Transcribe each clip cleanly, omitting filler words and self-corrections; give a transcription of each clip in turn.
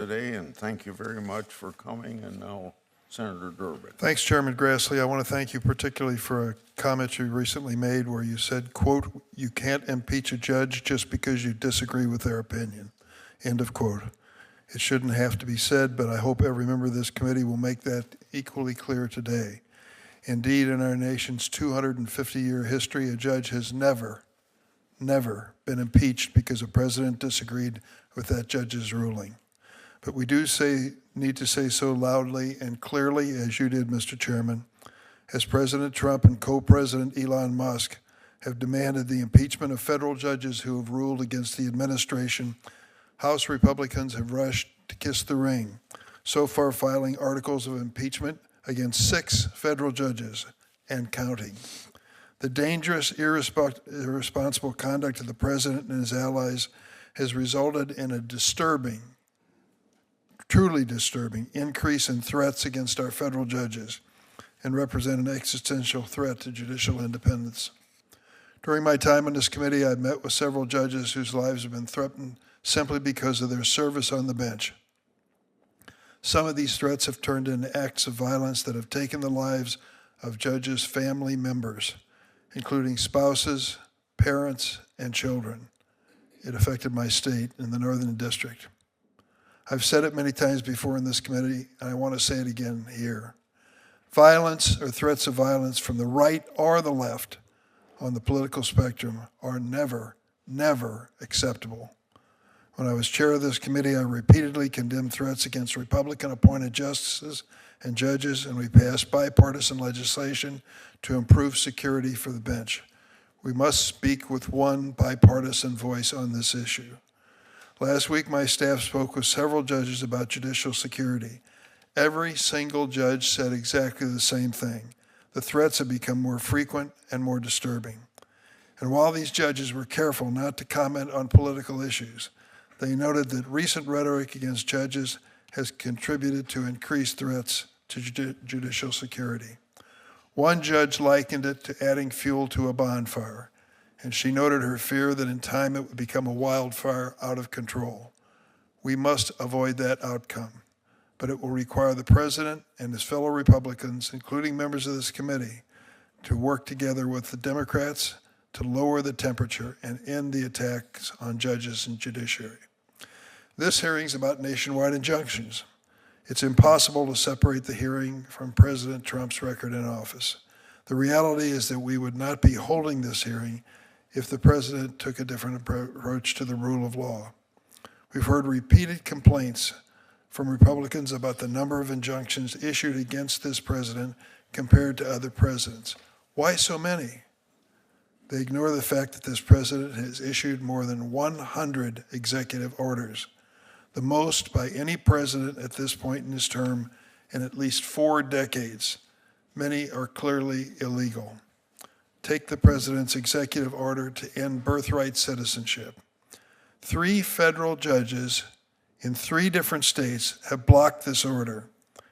today, and thank you very much for coming. And now, Senator Durbin. Thanks, Chairman Grassley. I want to thank you particularly for a comment you recently made where you said, quote, "You can't impeach a judge just because you disagree with their opinion," end of quote. It shouldn't have to be said, but I hope every member of this committee will make that equally clear today. Indeed, in our nation's 250-year history, a judge has never been impeached because a president disagreed with that judge's ruling. But we do need to say so loudly and clearly, as you did, Mr. Chairman, as President Trump and co-President Elon Musk have demanded the impeachment of federal judges who have ruled against the administration. House Republicans have rushed to kiss the ring, so far filing articles of impeachment against 6 federal judges and counting. The dangerous, irresponsible conduct of the president and his allies has resulted in a truly disturbing increase in threats against our federal judges and represent an existential threat to judicial independence. During my time on this committee, I've met with several judges whose lives have been threatened simply because of their service on the bench. Some of these threats have turned into acts of violence that have taken the lives of judges' family members, including spouses, parents, and children. It affected my state in the Northern District. I've said it many times before in this committee, and I want to say it again here. Violence or threats of violence from the right or the left on the political spectrum are never acceptable. When I was chair of this committee, I repeatedly condemned threats against Republican-appointed justices and judges, and we passed bipartisan legislation to improve security for the bench. We must speak with one bipartisan voice on this issue. Last week, my staff spoke with several judges about judicial security. Every single judge said exactly the same thing. The threats have become more frequent and more disturbing. And while these judges were careful not to comment on political issues, they noted that recent rhetoric against judges has contributed to increased threats to judicial security. One judge likened it to adding fuel to a bonfire, and she noted her fear that in time it would become a wildfire out of control. We must avoid that outcome, but it will require the president and his fellow Republicans, including members of this committee, to work together with the Democrats to lower the temperature and end the attacks on judges and judiciary. This hearing is about nationwide injunctions. It's impossible to separate the hearing from President Trump's record in office. The reality is that we would not be holding this hearing if the president took a different approach to the rule of law. We've heard repeated complaints from Republicans about the number of injunctions issued against this president compared to other presidents. Why so many? They ignore the fact that this president has issued more than 100 executive orders, the most by any president at this point in his term in at least 4 decades. Many are clearly illegal. Take the president's executive order to end birthright citizenship. 3 federal judges in 3 different states have blocked this order,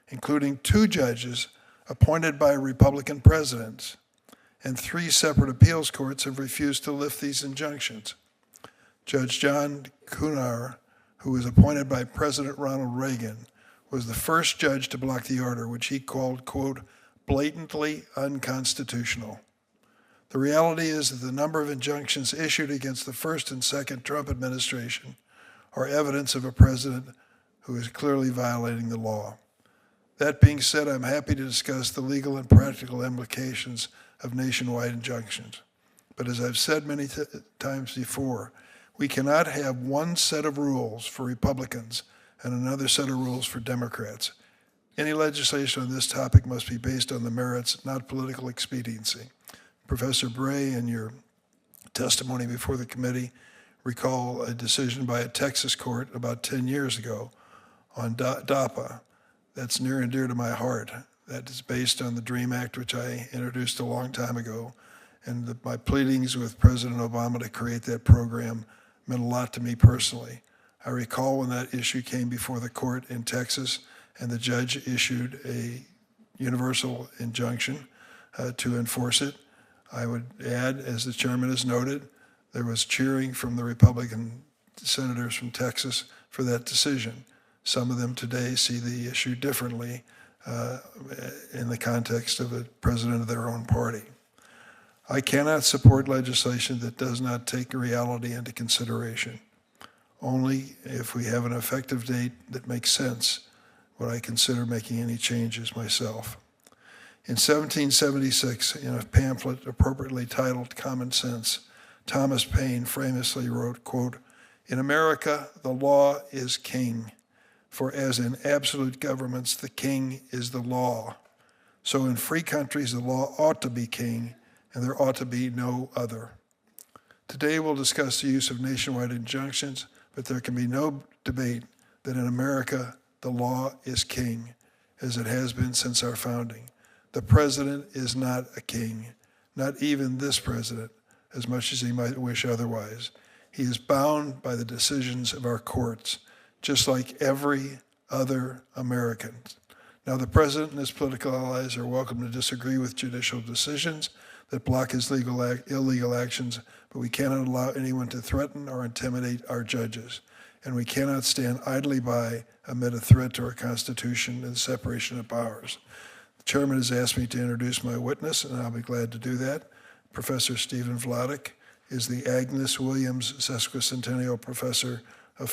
including 2 judges appointed by Republican presidents, and 3 separate appeals courts have refused to lift these injunctions. Judge John Kunar, who was appointed by President Ronald Reagan, was the first judge to block the order, which he called, quote, blatantly unconstitutional. The reality is that the number of injunctions issued against the first and second Trump administration are evidence of a president who is clearly violating the law. That being said, I'm happy to discuss the legal and practical implications of nationwide injunctions. But as I've said many times before, we cannot have one set of rules for Republicans and another set of rules for Democrats. Any legislation on this topic must be based on the merits, not political expediency. Professor Bray, in your testimony before the committee, recall a decision by a Texas court about 10 years ago on DAPA. That's near and dear to my heart. That is based on the DREAM Act, which I introduced a long time ago. And my pleadings with President Obama to create that program meant a lot to me personally. I recall when that issue came before the court in Texas and the judge issued a universal injunction to enforce it. I would add, as the chairman has noted, there was cheering from the Republican senators from Texas for that decision. Some of them today see the issue differently in the context of a president of their own party. I cannot support legislation that does not take reality into consideration. Only if we have an effective date that makes sense would I consider making any changes myself. In 1776, in a pamphlet appropriately titled Common Sense, Thomas Paine famously wrote, quote, "In America, the law is king, for as in absolute governments, the king is the law. So in free countries, the law ought to be king, and there ought to be no other." Today, we'll discuss the use of nationwide injunctions, but there can be no debate that in America, the law is king, as it has been since our founding. The president is not a king, not even this president, as much as he might wish otherwise. He is bound by the decisions of our courts, just like every other American. Now, the president and his political allies are welcome to disagree with judicial decisions that block his illegal actions, but we cannot allow anyone to threaten or intimidate our judges. And we cannot stand idly by amid a threat to our Constitution and the separation of powers. The chairman has asked me to introduce my witness, and I'll be glad to do that. Professor Stephen Vladeck is the Agnes Williams Sesquicentennial Professor